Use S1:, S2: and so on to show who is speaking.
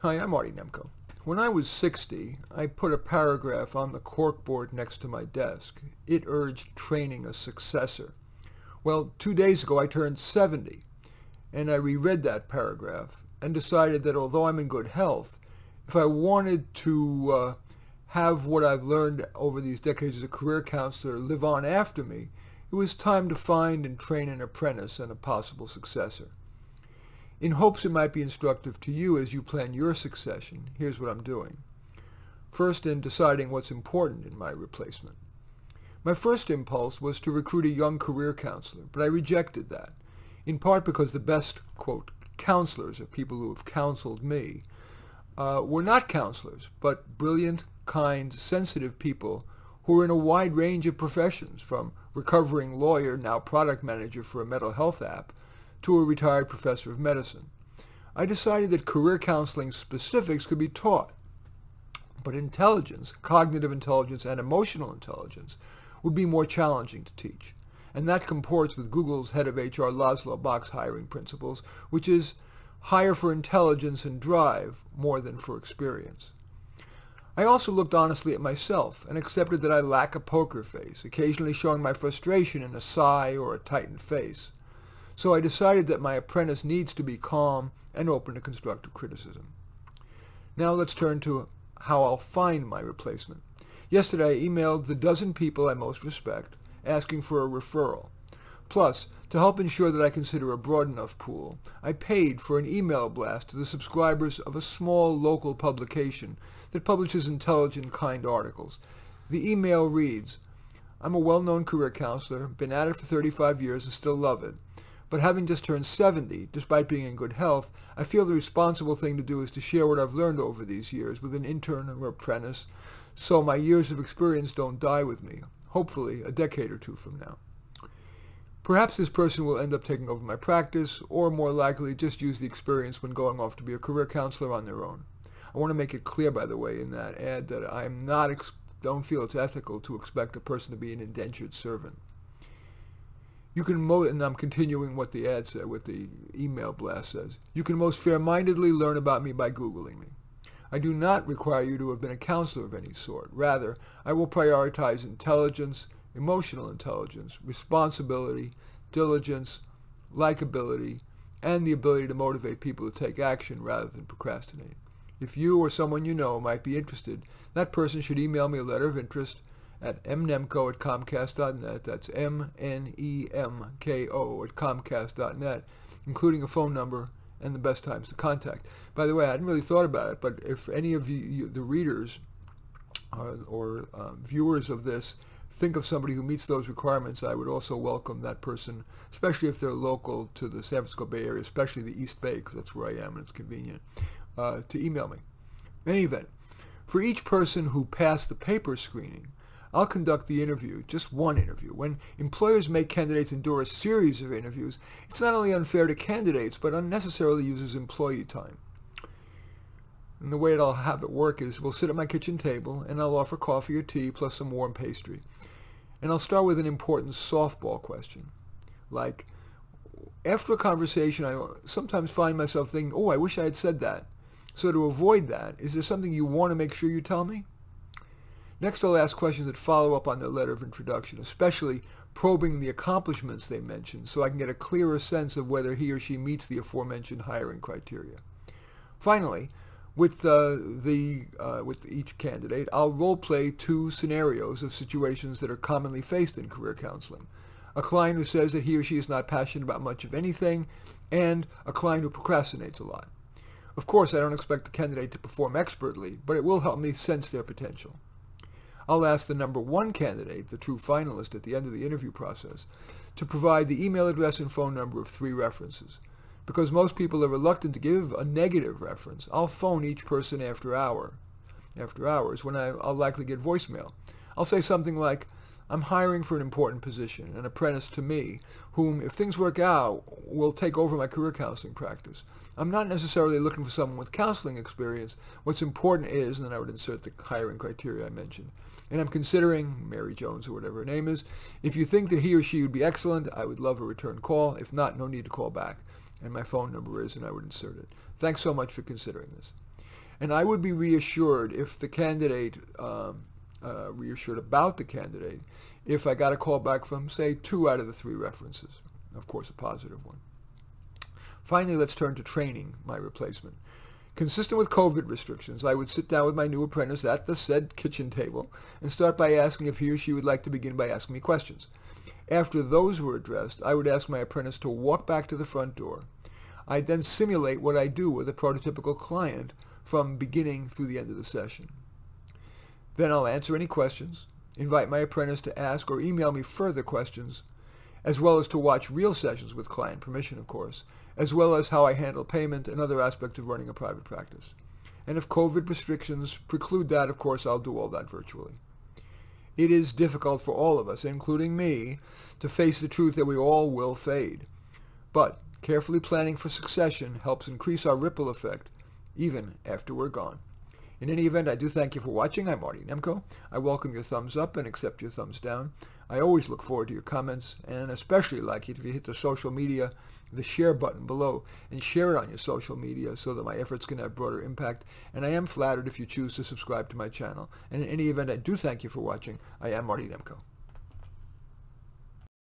S1: Hi, I'm Marty Nemko. When I was 60, I put a paragraph on the corkboard next to my desk. It urged training a successor. Well, 2 days ago I turned 70, and I reread that paragraph and decided that although I'm in good health, if I wanted to have what I've learned over these decades as a career counselor live on after me, it was time to find and train an apprentice and a possible successor. In hopes it might be instructive to you as you plan your succession, here's what I'm doing. First, in deciding what's important in my replacement. My first impulse was to recruit a young career counselor, but I rejected that, in part because the best, quote, counselors, or people who have counseled me, were not counselors, but brilliant, kind, sensitive people who are in a wide range of professions, from recovering lawyer, now product manager for a mental health app, to a retired professor of medicine. I decided that career counseling specifics could be taught, but intelligence, cognitive intelligence, and emotional intelligence would be more challenging to teach. And that comports with Google's head of HR Laszlo Bock's hiring principles, which is hire for intelligence and drive more than for experience. I also looked honestly at myself and accepted that I lack a poker face, occasionally showing my frustration in a sigh or a tightened face. So I decided that my apprentice needs to be calm and open to constructive criticism. Now let's turn to how I'll find my replacement. Yesterday I emailed the dozen people I most respect, asking for a referral. Plus, to help ensure that I consider a broad enough pool, I paid for an email blast to the subscribers of a small local publication that publishes intelligent, kind articles. The email reads, "I'm a well-known career counselor, been at it for 35 years and still love it. But having just turned 70, despite being in good health, I feel the responsible thing to do is to share what I've learned over these years with an intern or apprentice, so my years of experience don't die with me, hopefully a decade or two from now." Perhaps this person will end up taking over my practice, or more likely just use the experience when going off to be a career counselor on their own. I want to make it clear, by the way, in that ad that I don't feel it's ethical to expect a person to be an indentured servant. You can and I'm continuing what the ad said, what the email blast says. You can most fair-mindedly learn about me by Googling me. I do not require you to have been a counselor of any sort. Rather, I will prioritize intelligence, emotional intelligence, responsibility, diligence, likability, and the ability to motivate people to take action rather than procrastinate. If you or someone you know might be interested, that person should email me a letter of interest at mnemko@comcast.net, that's mnemko@comcast.net, including a phone number and the best times to contact. By the way, I hadn't really thought about it, but if any of you the readers or viewers of this, think of somebody who meets those requirements, I would also welcome that person, especially if they're local to the San Francisco Bay Area, especially the East Bay, because that's where I am and it's convenient, to email me. In any event, for each person who passed the paper screening, I'll conduct the interview, just one interview. When employers make candidates endure a series of interviews, it's not only unfair to candidates, but unnecessarily uses employee time. And the way I'll have it work is we'll sit at my kitchen table and I'll offer coffee or tea plus some warm pastry. And I'll start with an important softball question. Like, after a conversation, I sometimes find myself thinking, oh, I wish I had said that. So to avoid that, is there something you want to make sure you tell me? Next, I'll ask questions that follow up on their letter of introduction, especially probing the accomplishments they mentioned so I can get a clearer sense of whether he or she meets the aforementioned hiring criteria. Finally, with each candidate, I'll role-play 2 scenarios of situations that are commonly faced in career counseling. A client who says that he or she is not passionate about much of anything, and a client who procrastinates a lot. Of course, I don't expect the candidate to perform expertly, but it will help me sense their potential. I'll ask the number 1 candidate, the true finalist at the end of the interview process, to provide the email address and phone number of 3 references. Because most people are reluctant to give a negative reference, I'll phone each person after hours when I'll likely get voicemail. I'll say something like, I'm hiring for an important position, an apprentice to me, whom, if things work out, will take over my career counseling practice. I'm not necessarily looking for someone with counseling experience. What's important is, and then I would insert the hiring criteria I mentioned, and I'm considering Mary Jones or whatever her name is. If you think that he or she would be excellent, I would love a return call. If not, no need to call back. And my phone number is, and I would insert it. Thanks so much for considering this. And I would be reassured if the candidate, reassured about the candidate, if I got a call back from, say, 2 out of the 3 references. Of course, a positive one. Finally, let's turn to training my replacement. Consistent with COVID restrictions, I would sit down with my new apprentice at the said kitchen table and start by asking if he or she would like to begin by asking me questions. After those were addressed, I would ask my apprentice to walk back to the front door. I'd then simulate what I do with a prototypical client from beginning through the end of the session. Then I'll answer any questions, invite my apprentice to ask or email me further questions, as well as to watch real sessions with client permission, of course, as well as how I handle payment and other aspects of running a private practice. And if COVID restrictions preclude that, of course, I'll do all that virtually. It is difficult for all of us, including me, to face the truth that we all will fade. But carefully planning for succession helps increase our ripple effect, even after we're gone. In any event, I do thank you for watching. I'm Marty Nemko. I welcome your thumbs up and accept your thumbs down. I always look forward to your comments, and especially like it if you hit the social media, the share button below, and share it on your social media so that my efforts can have broader impact. And I am flattered if you choose to subscribe to my channel. And in any event, I do thank you for watching. I am Marty Nemko.